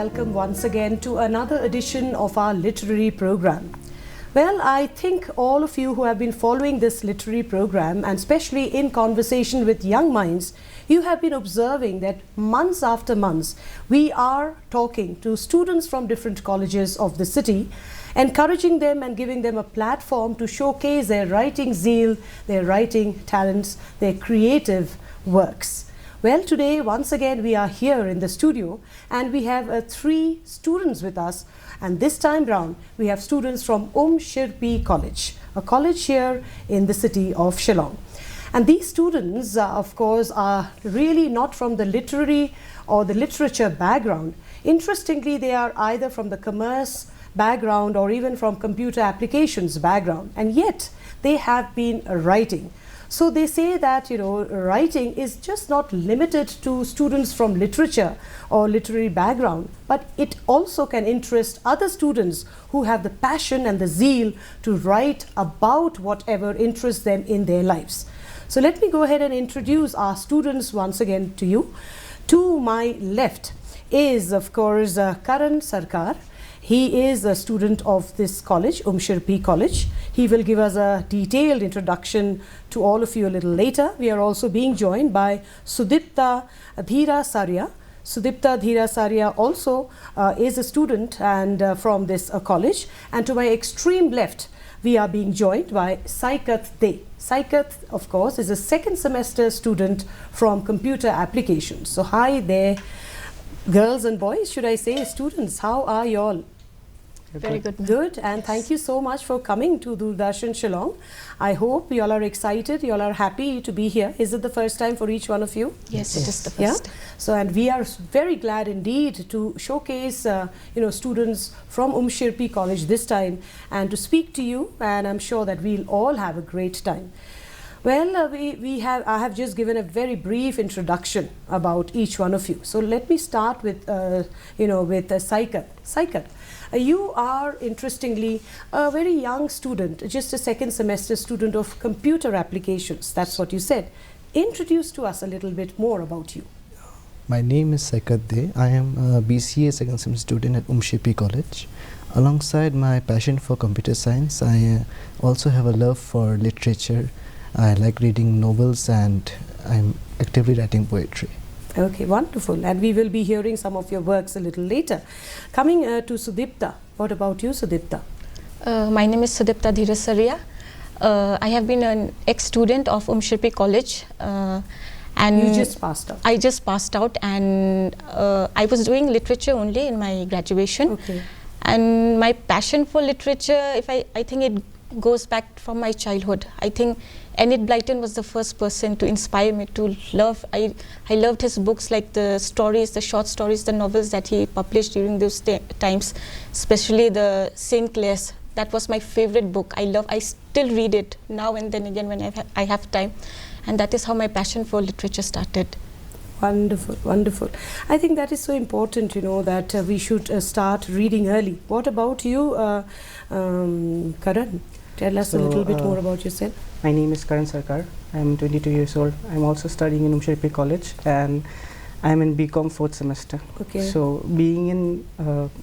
welcome once again to another edition of our literary program. Well, I think all of you who have been following this literary program, and especially in conversation with young minds, you have been observing that months after months, we are talking to students from different colleges of the city, encouraging them and giving them a platform to showcase their writing zeal, their writing talents, their creative works. Well, today, once again, we are here in the studio and we have three students with us. And this time round, we have students from Umshyrpi College, a college here in the city of Shillong. And these students, of course, are really not from the literary or the literature background. Interestingly, they are either from the commerce background or even from computer applications background. And yet, they have been writing. So they say that, writing is just not limited to students from literature or literary background, but it also can interest other students who have the passion and the zeal to write about whatever interests them in their lives. So let me go ahead and introduce our students once again to you. To my left is, of course, Karan Sarkar. He is a student of this college, Umshyrpi College. He will give us a detailed introduction to all of you a little later. We are also being joined by Sudipta Dhira Saria. Sudipta Dhira Saria also is a student and from this college. And to my extreme left, we are being joined by Saikat De. Saikat, of course, is a second semester student from computer applications. So hi there, girls and boys, should I say, students. How are you all? Very good. Good, and thank you so much for coming to Doordarshan Shillong. I hope you all are excited, you all are happy to be here. Is it the first time for each one of you? Yes, it is the first. Yeah? So, and we are very glad indeed to showcase, students from Umshyrpi College this time and to speak to you, and I'm sure that we'll all have a great time. Well, I have just given a very brief introduction about each one of you. So let me start with, Saikat. Saikat, you are interestingly a very young student, just a second semester student of computer applications. That's what you said. Introduce to us a little bit more about you. My name is Saikat De. I am a BCA second semester student at Umshyrpi College. Alongside my passion for computer science, I also have a love for literature. I like reading novels and I'm actively writing poetry. Okay, wonderful. And we will be hearing some of your works a little later. Coming to Sudipta. What about you, Sudipta? My name is Sudipta Dhira Saria. I have been an ex-student of Umshyrpi College. And you just passed out? I just passed out, and I was doing literature only in my graduation. Okay. And my passion for literature, I think it goes back from my childhood. I think Enid Blyton was the first person to inspire me to love. I loved his books, like the stories, the short stories, the novels that he published during those times, especially the Saint Clair's. That was my favorite book. I still read it now and then again when I have time. And that is how my passion for literature started. Wonderful, wonderful. I think that is so important, that we should start reading early. What about you, Karan? Tell us a little bit more about yourself. My name is Karan Sarkar. I am 22 years old. I am also studying in Umshyrpi College and I am in BCom 4th semester. Okay. So being in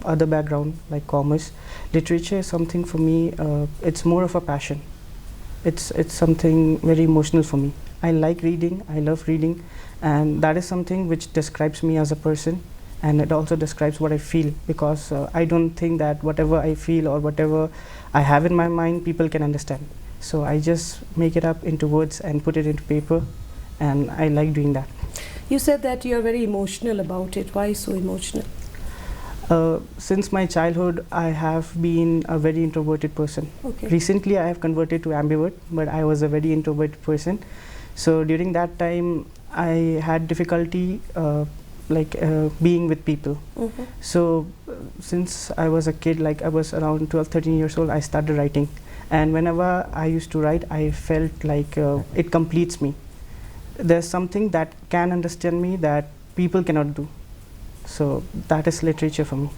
other background like commerce, literature is something for me, it's more of a passion. It's something very emotional for me. I like reading, I love reading, and that is something which describes me as a person, and it also describes what I feel, because I don't think that whatever I feel or whatever I have in my mind people can understand. So I just make it up into words and put it into paper, and I like doing that. You said that you are very emotional about it. Why so emotional? Since my childhood, I have been a very introverted person. Okay. Recently, I have converted to ambivert, but I was a very introverted person. So during that time, I had difficulty being with people. Mm-hmm. So since I was a kid, like I was around 12, 13 years old, I started writing. And whenever I used to write, I felt like it completes me. There's something that can understand me that people cannot do. So that is literature for me.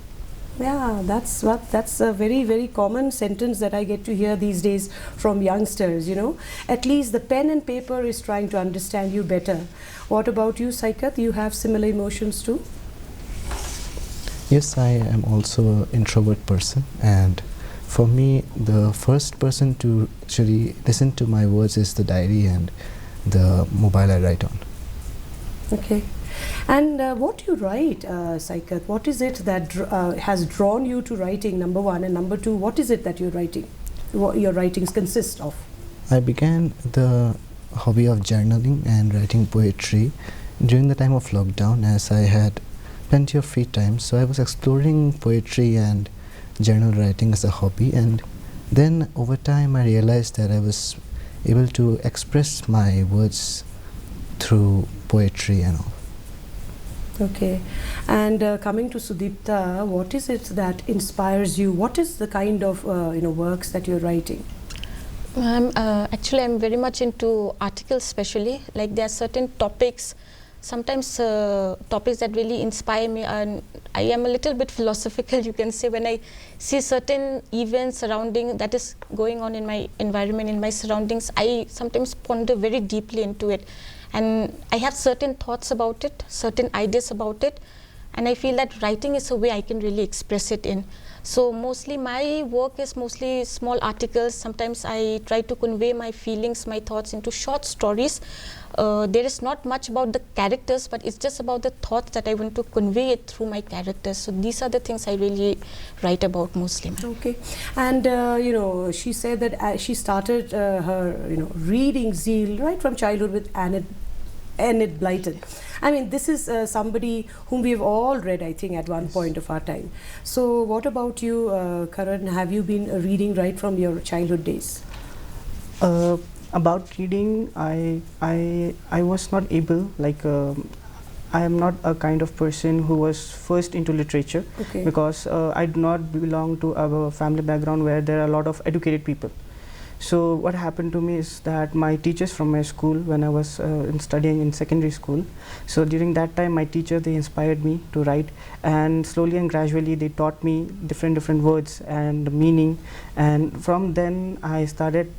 Yeah, that's a very, very common sentence that I get to hear these days from youngsters, At least the pen and paper is trying to understand you better. What about you, Saikat? You have similar emotions too? Yes, I am also an introvert person, and for me, the first person to actually listen to my words is the diary and the mobile I write on. Okay. And what do you write, Saikat? What is it that has drawn you to writing, number one? And number two, what is it that you're writing? What your writings consist of? I began the hobby of journaling and writing poetry during the time of lockdown, as I had plenty of free time. So I was exploring poetry and journal writing as a hobby, and then over time I realized that I was able to express my words through poetry and all. Okay. And coming to Sudipta, what is it that inspires you? What is the kind of works that you're writing? Actually, I'm very much into articles, especially. Like, there are certain topics, sometimes topics that really inspire me, and I am a little bit philosophical, you can say. When I see certain events surrounding that is going on in my environment, in my surroundings, I sometimes ponder very deeply into it, and I have certain thoughts about it, certain ideas about it, and I feel that writing is a way I can really express it in. So mostly my work is mostly small articles. Sometimes I try to convey my feelings, my thoughts into short stories. There is not much about the characters, but it's just about the thoughts that I want to convey it through my characters. So these are the things I really write about mostly. Okay. And she said that she started her reading zeal right from childhood with Enid Blyton. I mean, this is somebody whom we've all read, I think, at one point of our time. So what about you, Karan? Have you been reading right from your childhood days? About reading, I was not able, like, I am not a kind of person who was first into literature, Okay. because I do not belong to a family background where there are a lot of educated people. So what happened to me is that my teachers from my school, when I was studying in secondary school, so during that time my teacher, they inspired me to write, and slowly and gradually they taught me different words and meaning, and from then I started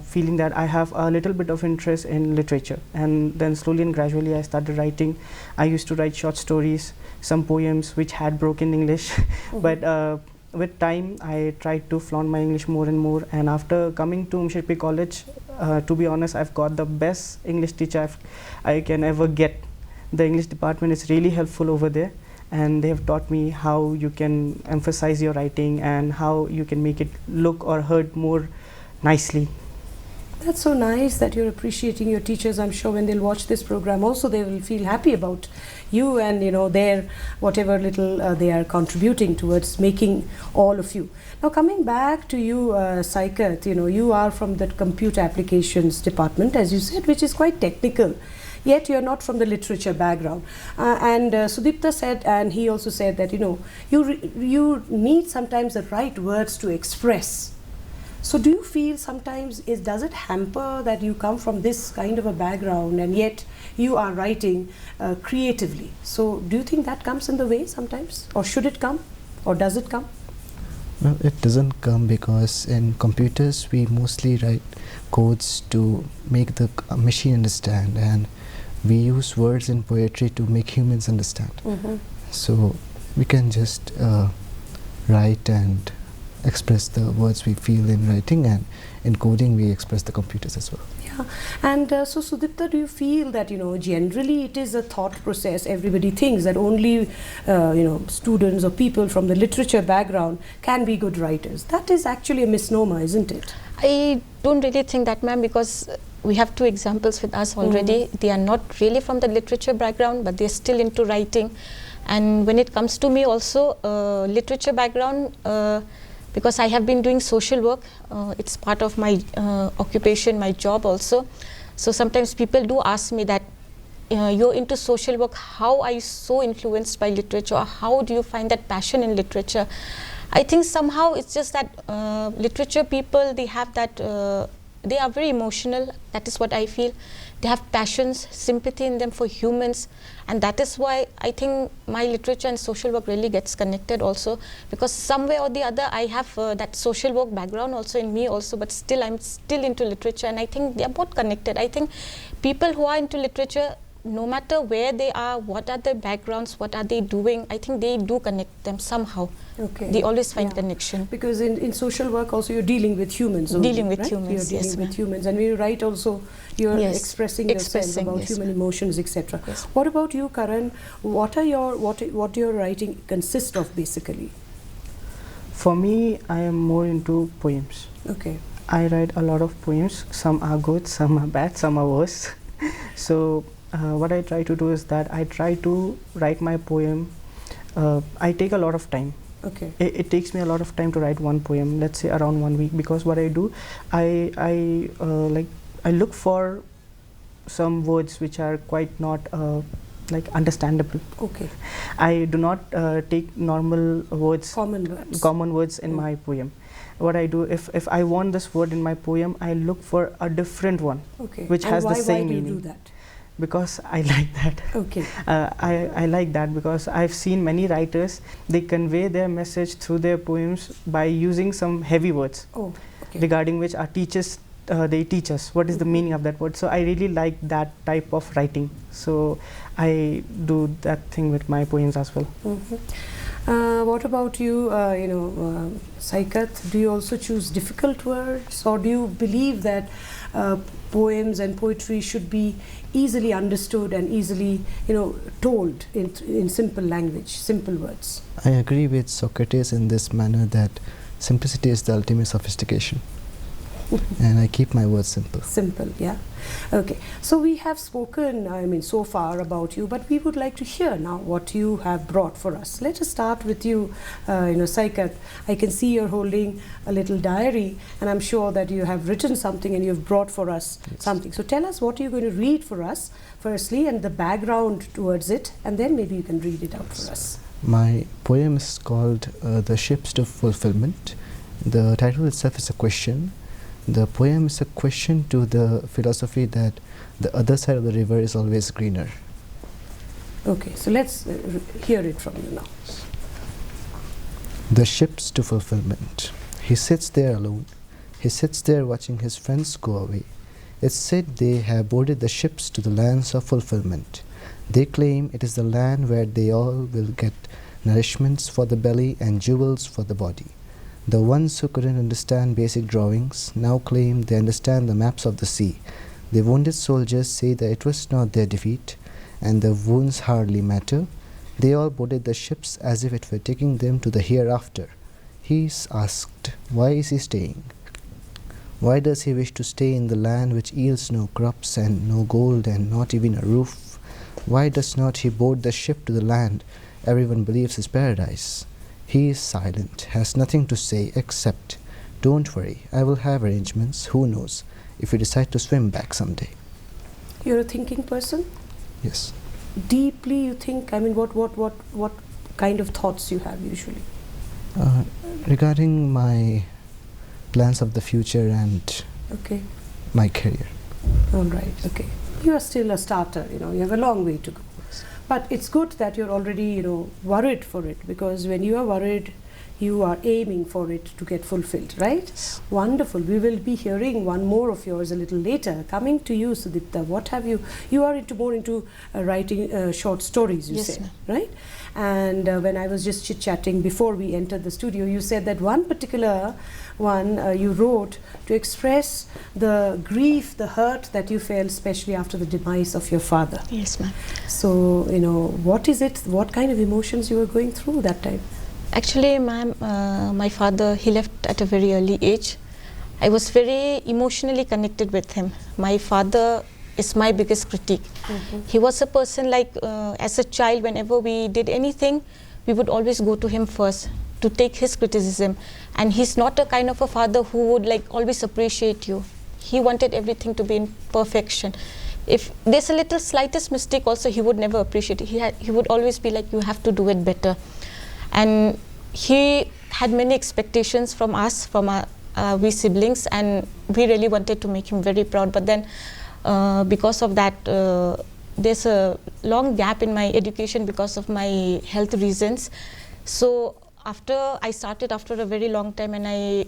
feeling that I have a little bit of interest in literature, and then slowly and gradually I started writing. I used to write short stories, some poems which had broken English, but with time I tried to flaunt my English more and more, and after coming to Umshyrpi College, to be honest, I've got the best English teacher I can ever get. The English department is really helpful over there, and they have taught me how you can emphasize your writing and how you can make it look or heard more nicely. That's so nice that you're appreciating your teachers. I'm sure when they'll watch this program also they will feel happy about you and their whatever little they are contributing towards making all of you. Now coming back to you, Saikat, you are from the computer applications department, as you said, which is quite technical. Yet you're not from the literature background. And Sudipta said, and he also said that you need sometimes the right words to express. So do you feel sometimes does it hamper that you come from this kind of a background and yet you are writing creatively? So do you think that comes in the way sometimes, or should it come, or does it come? Well, it doesn't come because in computers we mostly write codes to make the machine understand, and we use words in poetry to make humans understand. So we can just write and express the words we feel in writing, and in coding we express the computers as well. Yeah. And so Sudipta, do you feel that generally it is a thought process? Everybody thinks that only students or people from the literature background can be good writers. That is actually a misnomer, isn't it? I don't really think that, ma'am, because we have two examples with us already. They are not really from the literature background, but they're still into writing. And when it comes to me also, literature background, because I have been doing social work, it's part of my occupation, my job also. So sometimes people do ask me that, you're into social work, how are you so influenced by literature? Or how do you find that passion in literature? I think somehow it's just that literature people, they have that, they are very emotional. That is what I feel. They have passions, sympathy in them for humans, and that is why I think my literature and social work really gets connected also, because some way or the other I have that social work background also in me also, but still I'm still into literature, and I think they are both connected. I think people who are into literature, no matter where they are, what are their backgrounds, what are they doing, I think they do connect them somehow. Okay. They always find connection. Because in social work also you're dealing with humans only, Dealing with right? humans, You're yes, dealing with ma'am. humans, and when you write also you're expressing yourself about yes, human ma'am. emotions, etc. Yes. What about you, Karan? What your writing consist of basically? For me, I am more into poems. Okay. I write a lot of poems. Some are good, some are bad, some are worse. So what I try to do is that I try to write my poem. I take a lot of time. Okay. It takes me a lot of time to write one poem, let's say around 1 week, because what I do, I look for some words which are quite not like understandable. Okay. I do not take normal words, Common words in my poem. What I do, if I want this word in my poem, I look for a different one, Okay. which And has the same why do meaning. you do that? Because I like that. Okay. I like that because I've seen many writers, they convey their message through their poems by using some heavy words, Oh, okay. regarding which our teachers, they teach us what is the meaning of that word. So I really like that type of writing. So I do that thing with my poems as well. What about you, Saikat? Do you also choose difficult words, or do you believe that poems and poetry should be easily understood and easily, told in simple language, simple words? I agree with Socrates in this manner that simplicity is the ultimate sophistication. And I keep my words simple. Simple, yeah. Okay. So we have spoken, so far about you, but we would like to hear now what you have brought for us. Let us start with you, Saikat. I can see you're holding a little diary, and I'm sure that you have written something and you've brought for us something. So tell us what you're going to read for us, firstly, and the background towards it, and then maybe you can read it out for us. My poem is called The Ships to Fulfillment. The title itself is a question. The poem is a question to the philosophy that the other side of the river is always greener. Okay, so let's hear it from you now. The ships to fulfillment. He sits there alone. He sits there watching his friends go away. It's said they have boarded the ships to the lands of fulfillment. They claim it is the land where they all will get nourishments for the belly and jewels for the body. The ones who couldn't understand basic drawings now claim they understand the maps of the sea. The wounded soldiers say that it was not their defeat, and the wounds hardly matter. They all boarded the ships as if it were taking them to the hereafter. He's asked, why is he staying? Why does he wish to stay in the land which yields no crops and no gold and not even a roof? Why does not he board the ship to the land everyone believes is paradise? He is silent, has nothing to say except, don't worry, I will have arrangements, who knows, if you decide to swim back someday. You're a thinking person? Yes. Deeply you think, what kind of thoughts you have usually? Regarding my plans of the future and my career. All right, okay. You are still a starter, you have a long way to go. But it's good that you're already, worried for it, because when you are worried, you are aiming for it to get fulfilled, right? Yes. Wonderful. We will be hearing one more of yours a little later. Coming to you, Sudipta, what have you are more into writing short stories, you said, right? And when I was just chit-chatting before we entered the studio, you said that one particular one you wrote to express the grief, the hurt that you felt, especially after the demise of your father. Yes, ma'am. So, what is it, what kind of emotions you were going through that time? Actually, ma'am, my father, he left at a very early age. I was very emotionally connected with him. My father is my biggest critique. He was a person like, as a child, whenever we did anything, we would always go to him first to take his criticism. And he's not a kind of a father who would always appreciate you. He wanted everything to be in perfection. If there's a little slightest mistake also, he would never appreciate it. He would always be like, you have to do it better. And he had many expectations from us, from we siblings, and we really wanted to make him very proud. But then because of that, there's a long gap in my education because of my health reasons. So I started after a very long time, and I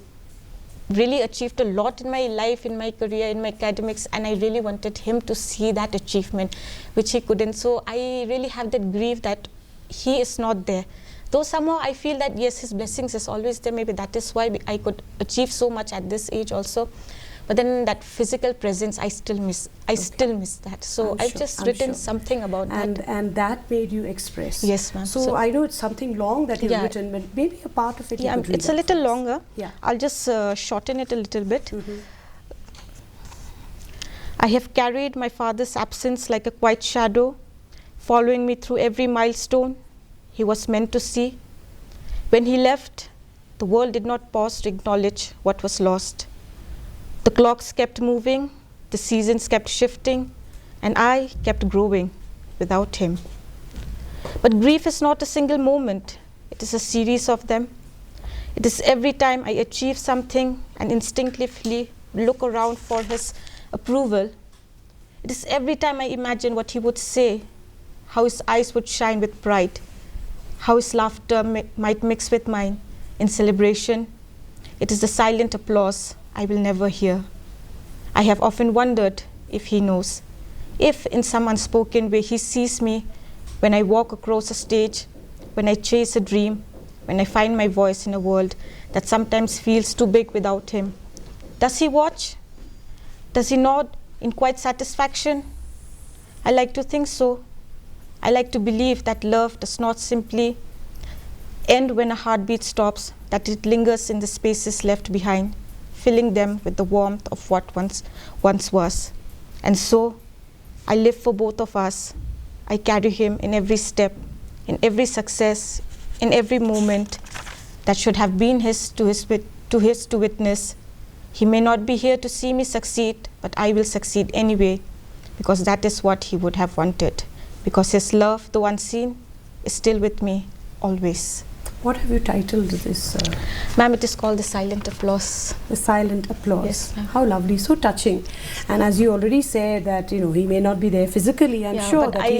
really achieved a lot in my life, in my career, in my academics, and I really wanted him to see that achievement, which he couldn't. So I really have that grief that he is not there. Though somehow I feel that yes, his blessings is always there. Maybe that is why I could achieve so much at this age also. But then that physical presence, I still miss. I still miss that. So I've just written something about that. And that made you express. Yes, ma'am. So I know it's something long that you've written, but maybe a part of it you could read. It's a little longer. Yeah. I'll just shorten it a little bit. I have carried my father's absence like a quiet shadow, following me through every milestone he was meant to see. When he left, the world did not pause to acknowledge what was lost. The clocks kept moving, the seasons kept shifting, and I kept growing without him. But grief is not a single moment, it is a series of them. It is every time I achieve something and instinctively look around for his approval. It is every time I imagine what he would say, how his eyes would shine with pride, how his laughter might mix with mine in celebration. It is the silent applause I will never hear. I have often wondered if he knows, if in some unspoken way he sees me when I walk across a stage, when I chase a dream, when I find my voice in a world that sometimes feels too big without him. Does he watch? Does he nod in quiet satisfaction? I like to think so. I like to believe that love does not simply end when a heartbeat stops, that it lingers in the spaces left behind, filling them with the warmth of what once was. And so, I live for both of us. I carry him in every step, in every success, in every moment that should have been his to witness. He may not be here to see me succeed, but I will succeed anyway, because that is what he would have wanted. Because his love, though unseen, is still with me always. What have you titled this? Ma'am, it is called The Silent Applause. The Silent Applause. Yes, ma'am. How lovely, so touching. And as you already said that, you know, he may not be there physically, I'm sure that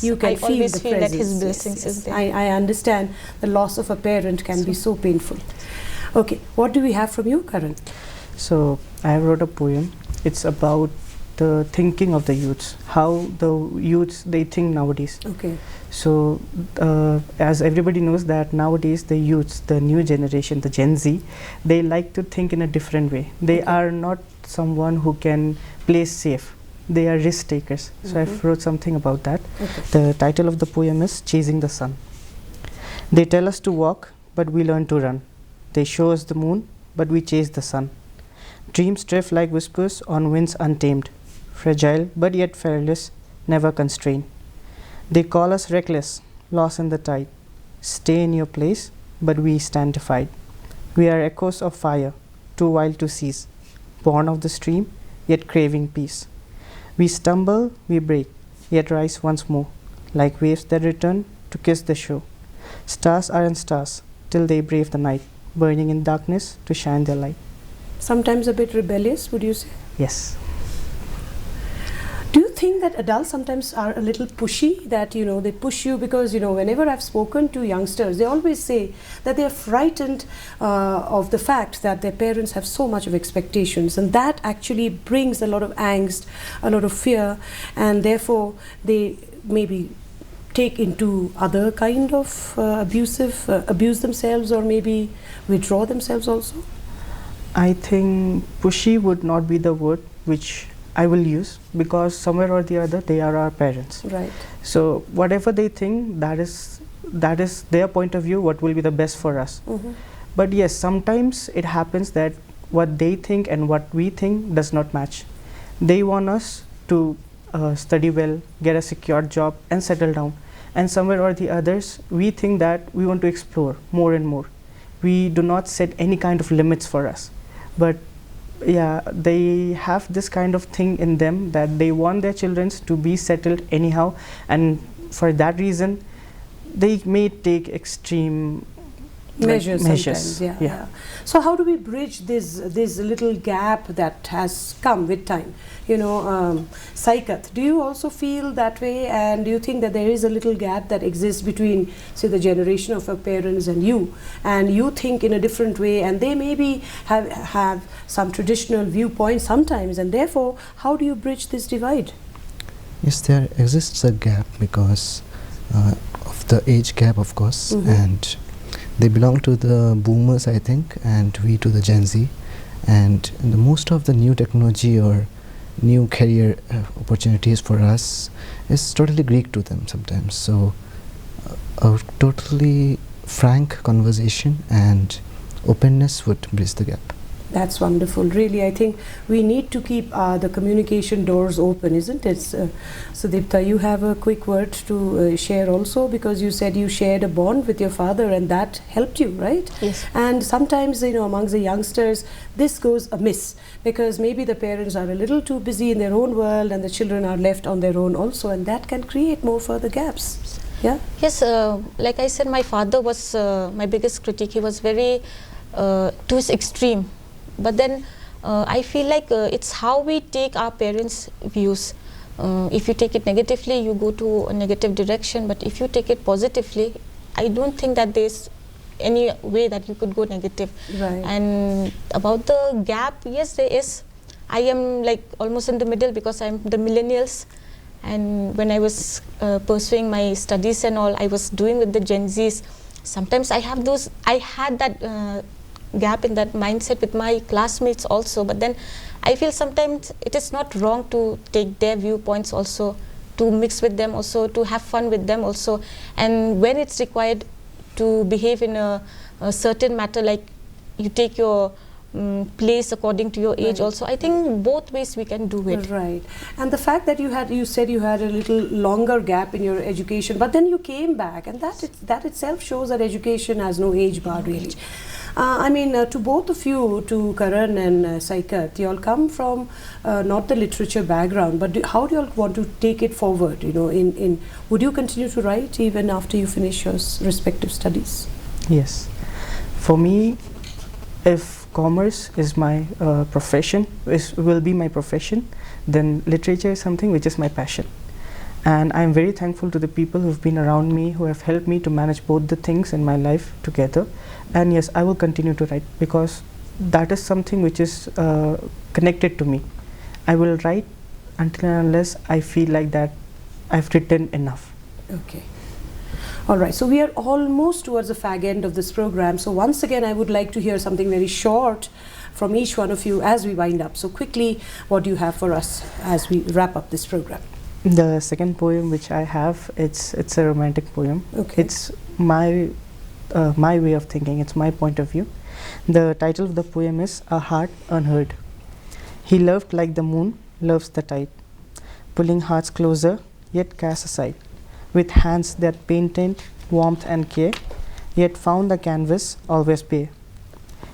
you can feel always the feel presence. that his blessings is there. I understand the loss of a parent can be so painful. Okay, what do we have from you, Karan? So I wrote a poem. It's about the thinking of the youths, how the youths they think nowadays. Okay. So as everybody knows that nowadays the youths, the new generation, the Gen Z, they like to think in a different way. They are not someone who can play safe. They are risk takers. So I wrote something about that. Okay. The title of the poem is Chasing the Sun. They tell us to walk, but we learn to run. They show us the moon, but we chase the sun. Dreams drift like whispers on winds untamed, fragile but yet fearless, never constrained. They call us reckless, lost in the tide. Stay in your place, but we stand defied. We are echoes of fire, too wild to cease, born of the stream, yet craving peace. We stumble, we break, yet rise once more, like waves that return to kiss the shore. Stars aren't stars, till they brave the night, burning in darkness to shine their light. Sometimes a bit rebellious, would you say? Yes. Do you think that adults sometimes are a little pushy, that, you know, they push you because, you know, whenever I've spoken to youngsters, they always say that they're frightened of the fact that their parents have so much of expectations, and that actually brings a lot of angst, a lot of fear, and therefore they maybe take into other kind of abuse themselves, or maybe withdraw themselves also? I think pushy would not be the word which I will use, because somewhere or the other they are our parents. Right. So whatever they think, that is their point of view, what will be the best for us. But yes, sometimes it happens that what they think and what we think does not match. They want us to study well, get a secure job and settle down, and somewhere or the others we think that we want to explore more and more. We do not set any kind of limits for us, but yeah, they have this kind of thing in them that they want their children to be settled anyhow, and for that reason they may take extreme measures measures. sometimes, yeah. So how do we bridge this little gap that has come with time? You know, Saikat, do you also feel that way, and do you think that there is a little gap that exists between, say, the generation of our parents and you think in a different way, and they maybe have some traditional viewpoints sometimes, and therefore, how do you bridge this divide? Yes, there exists a gap because of the age gap, of course, and they belong to the boomers, I think, and we to the Gen Z. And the most of the new technology or new career opportunities for us is totally Greek to them sometimes. So a totally frank conversation and openness would bridge the gap. That's wonderful. Really, I think we need to keep the communication doors open, isn't it? Sudipta, you have a quick word to share also, because you said you shared a bond with your father and that helped you, right? Yes. And sometimes, you know, amongst the youngsters, this goes amiss because maybe the parents are a little too busy in their own world and the children are left on their own also, and that can create more further gaps. Yeah? Yes, like I said, my father was my biggest critic. He was very to his extreme. But then I feel like it's how we take our parents' views. If you take it negatively, you go to a negative direction. But if you take it positively, I don't think that there's any way that you could go negative. Right. And about the gap, yes, there is. I am like almost in the middle because I'm the millennials. And when I was pursuing my studies and all, I was doing with the Gen Zs. Sometimes I had that gap in that mindset with my classmates also, but then I feel sometimes it is not wrong to take their viewpoints also, to mix with them also, to have fun with them also, and when it's required to behave in a certain matter, like you take your place according to your age also. I think both ways we can do it. Right. And the fact that you said you had a little longer gap in your education, but then you came back, and that itself shows that education has no age bar really. I mean, to both of you, to Karan and Saikat, you all come from not the literature background, but how do you all want to take it forward? You know, would you continue to write even after you finish your respective studies? Yes. For me, if commerce is my profession, will be my profession, then literature is something which is my passion. And I'm very thankful to the people who've been around me, who have helped me to manage both the things in my life together. And yes, I will continue to write because that is something which is connected to me. I will write until and unless I feel like that I've written enough. Okay. All right, so we are almost towards the fag end of this program. So once again, I would like to hear something very short from each one of you as we wind up. So quickly, what do you have for us as we wrap up this program? The second poem which I have, it's a romantic poem. Okay. It's my way of thinking. It's my point of view. The title of the poem is A Heart Unheard. He loved like the moon loves the tide, pulling hearts closer yet cast aside, with hands that painted warmth and care, yet found the canvas always bare.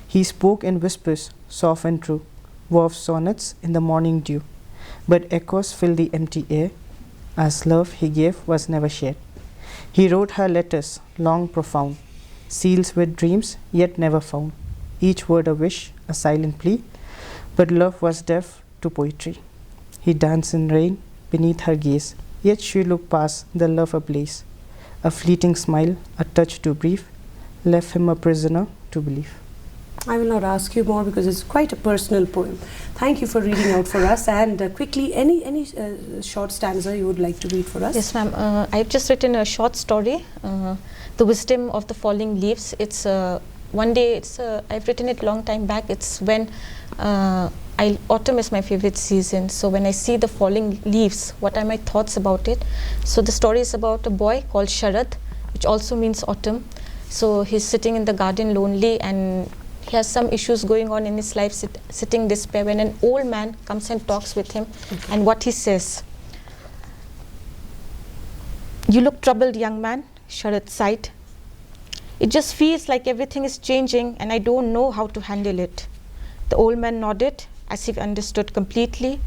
He spoke in whispers, soft and true, wove sonnets in the morning dew, but echoes filled the empty air, as love he gave was never shared. He wrote her letters, long profound, seals with dreams yet never found, each word a wish, a silent plea, but love was deaf to poetry. He danced in rain beneath her gaze, yet she looked past the love ablaze. A fleeting smile, a touch too brief, left him a prisoner to believe. I will not ask you more because it's quite a personal poem. Thank you for reading out for us. And quickly, any short stanza you would like to read for us? Yes, ma'am. I've just written a short story, The Wisdom of the Falling Leaves. It's one day. I've written it long time back. It's when autumn is my favorite season. So when I see the falling leaves, what are my thoughts about it? So the story is about a boy called Sharad, which also means autumn. So he's sitting in the garden lonely, and he has some issues going on in his life, sitting despair, when an old man comes and talks with him. Okay. And what he says: "You look troubled, young man," Sharad sighed. "It just feels like everything is changing and I don't know how to handle it." The old man nodded as if understood completely.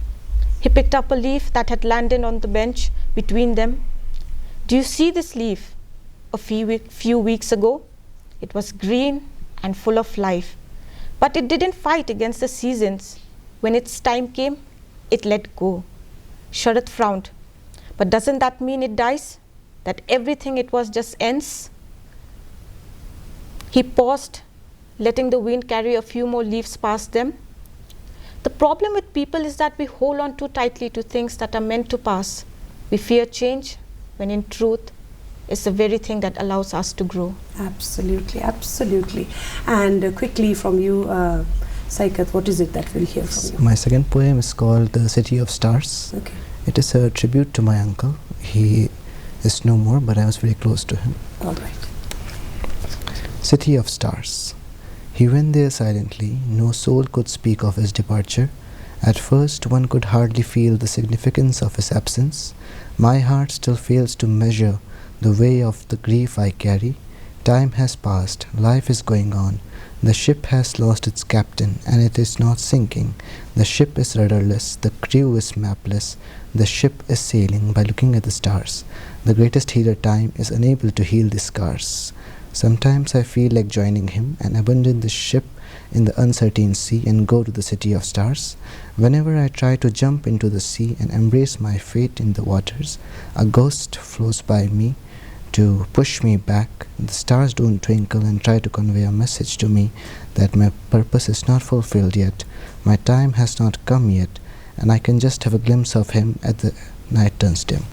He picked up a leaf that had landed on the bench between them. "Do you see this leaf? A few weeks ago, It was green and full of life. But it didn't fight against the seasons. When its time came, it let go. Sharad frowned. But doesn't that mean it dies? That everything it was just ends? He paused, letting the wind carry a few more leaves past them. The problem with people is that we hold on too tightly to things that are meant to pass. We fear change, when in truth, it's the very thing that allows us to grow. Absolutely, absolutely. And quickly from you, Saikat, what is it that we'll hear from you? My second poem is called The City of Stars. Okay. It is a tribute to my uncle. He is no more, but I was very close to him. All right. City of Stars. He went there silently. No soul could speak of his departure. At first, one could hardly feel the significance of his absence. My heart still fails to measure the way of the grief I carry. Time has passed. Life is going on. The ship has lost its captain, and it is not sinking. The ship is rudderless. The crew is mapless. The ship is sailing by looking at the stars. The greatest healer, time, is unable to heal the scars. Sometimes I feel like joining him and abandon the ship in the uncertain sea and go to the city of stars. Whenever I try to jump into the sea and embrace my fate in the waters, a ghost flows by me to push me back. The stars don't twinkle and try to convey a message to me that my purpose is not fulfilled yet, my time has not come yet, and I can just have a glimpse of him as the night turns dim.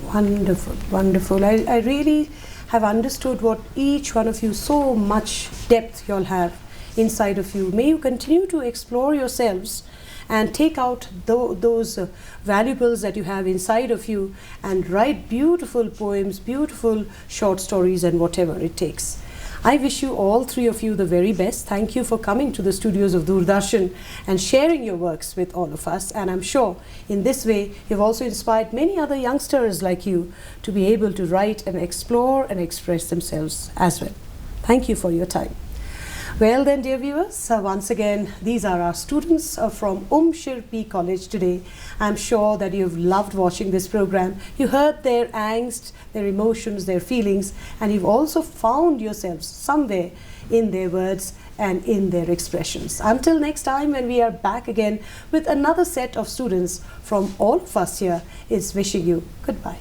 Wonderful, wonderful. I really have understood what each one of you, so much depth you'll have inside of you. May you continue to explore yourselves and take out those valuables that you have inside of you and write beautiful poems, beautiful short stories, and whatever it takes. I wish you, all three of you, the very best. Thank you for coming to the studios of Doordarshan and sharing your works with all of us. And I'm sure in this way, you've also inspired many other youngsters like you to be able to write and explore and express themselves as well. Thank you for your time. Well then, dear viewers, once again, these are our students from Umshyrpi College today. I'm sure that you've loved watching this program. You heard their angst, their emotions, their feelings, and you've also found yourselves somewhere in their words and in their expressions. Until next time, when we are back again with another set of students from all of us here, is wishing you goodbye.